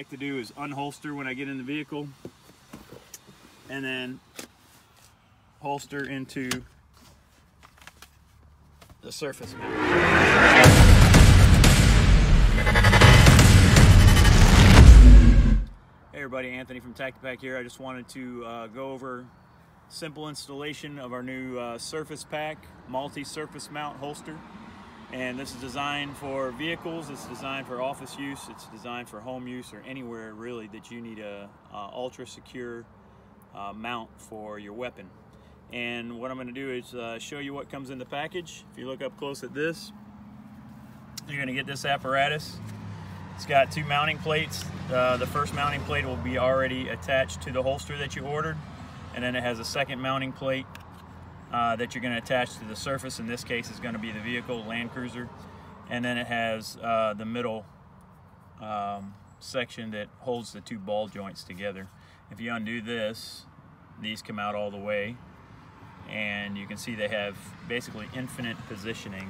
like to do is unholster when I get in the vehicle and then holster into the surface mount. Hey everybody, Anthony from Tactipac here. I just wanted to go over simple installation of our new surface pack, multi-surface mount holster. And this is designed for vehicles, it's designed for office use, it's designed for home use, or anywhere really that you need a ultra secure mount for your weapon. And what I'm going to do is show you what comes in the package. If you look up close at this, you're going to get this apparatus. It's got two mounting plates. The first mounting plate will be already attached to the holster that you ordered, and then it has a second mounting plate that you're going to attach to the surface. In this case, is going to be the vehicle, Land Cruiser, and then it has the middle section that holds the two ball joints together. If you undo this, these come out all the way, and you can see they have basically infinite positioning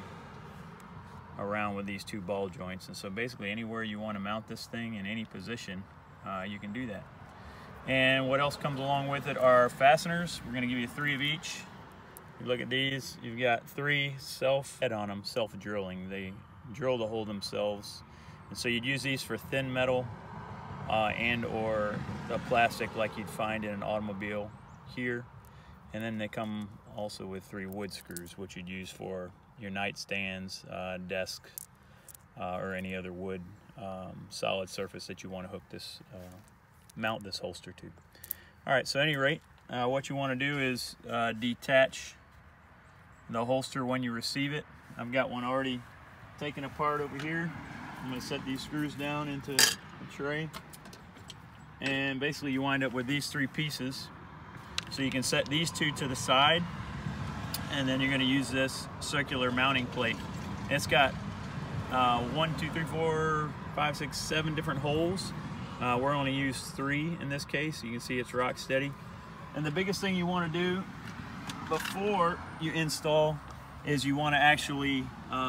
around with these two ball joints. And so basically anywhere you want to mount this thing in any position, you can do that. And what else comes along with it are fasteners. We're going to give you 3 of each. You look at these, you've got 3 self-head on them, self-drilling. They drill the hole themselves. And so you'd use these for thin metal and or the plastic like you'd find in an automobile here. And then they come also with 3 wood screws, which you'd use for your nightstands, desk, or any other wood solid surface that you want to hook this, mount this holster to. All right, so at any rate, what you want to do is detach the holster when you receive it. I've got one already taken apart over here. I'm going to set these screws down into the tray, and basically you wind up with these 3 pieces. So you can set these 2 to the side, and then you're going to use this circular mounting plate. It's got 1, 2, 3, 4, 5, 6, 7 different holes. We're only used 3 in this case. You can see it's rock steady. And the biggest thing you want to do before you install is you want to actually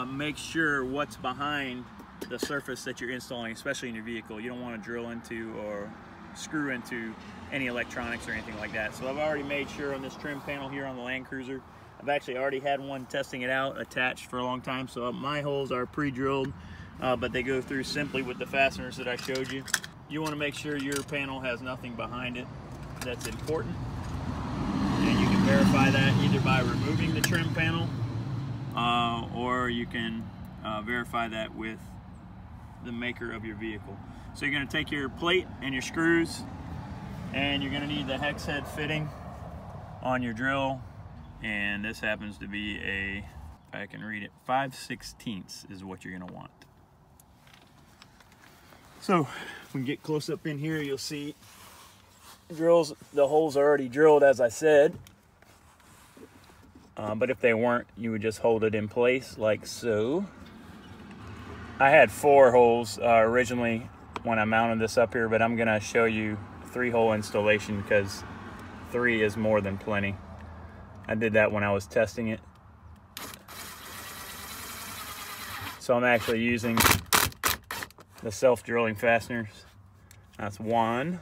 make sure what's behind the surface that you're installing, especially in your vehicle. You don't want to drill into or screw into any electronics or anything like that. So I've already made sure on this trim panel here on the Land Cruiser, I've actually already had one testing it out attached for a long time. So my holes are pre-drilled, but they go through simply with the fasteners that I showed you. You want to make sure your panel has nothing behind it that's important. And you can verify that either by removing the trim panel or you can verify that with the maker of your vehicle. So you're going to take your plate and your screws, and you're going to need the hex head fitting on your drill, and this happens to be a, if I can read it, 5/16 is what you're going to want. So when you get close up in here, you'll see the holes are already drilled, as I said, but if they weren't, you would just hold it in place like so. I had 4 holes originally when I mounted this up here, but I'm going to show you 3-hole installation because 3 is more than plenty. I did that when I was testing it. So I'm actually using the self-drilling fasteners. That's 1.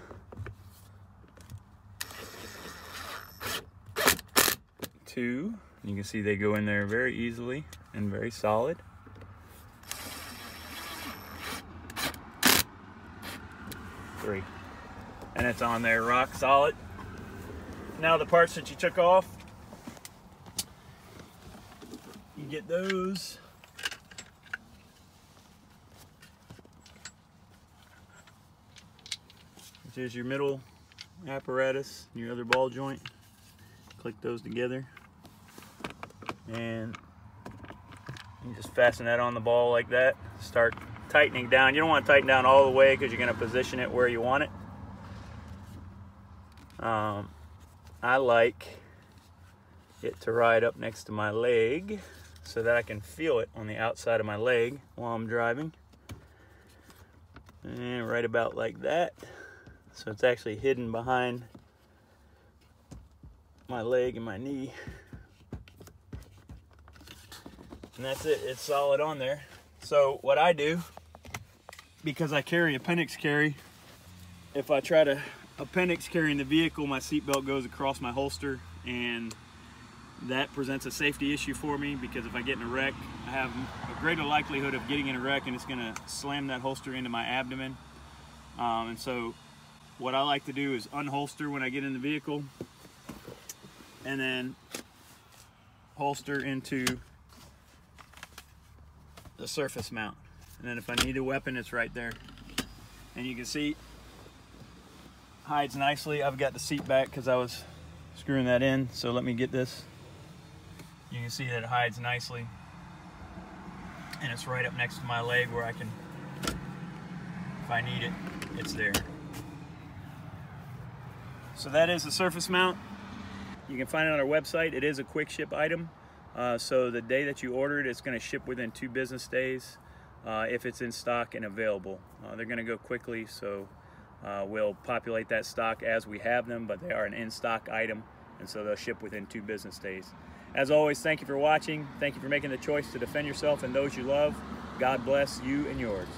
2. You can see they go in there very easily and very solid. 3. And it's on there rock solid. Now the parts that you took off, you get those. Which is your middle apparatus, your other ball joint. Click those together. And you just fasten that on the ball like that. Start tightening down. You don't want to tighten down all the way because you're going to position it where you want it. I like it to ride up next to my leg so that I can feel it on the outside of my leg while I'm driving. And right about like that. So it's actually hidden behind my leg and my knee. And that's it, it's solid on there. So what I do, because I carry appendix carry if I try to appendix carry in the vehicle, my seatbelt goes across my holster, and that presents a safety issue for me, because if I get in a wreck, I have a greater likelihood of getting in a wreck, and it's going to slam that holster into my abdomen. And so what I like to do is unholster when I get in the vehicle, and then holster into the surface mount. And then if I need a weapon, it's right there. And you can see, hides nicely. I've got the seat back because I was screwing that in, so let me get this. You can see that it hides nicely, and it's right up next to my leg where I can, if I need it, it's there. So that is the surface mount. You can find it on our website. It is a quick ship item, so the day that you order it, it's going to ship within 2 business days if it's in stock and available. They're going to go quickly, so we'll populate that stock as we have them, but they are an in-stock item, and so they'll ship within 2 business days. As always, thank you for watching. Thank you for making the choice to defend yourself and those you love. God bless you and yours.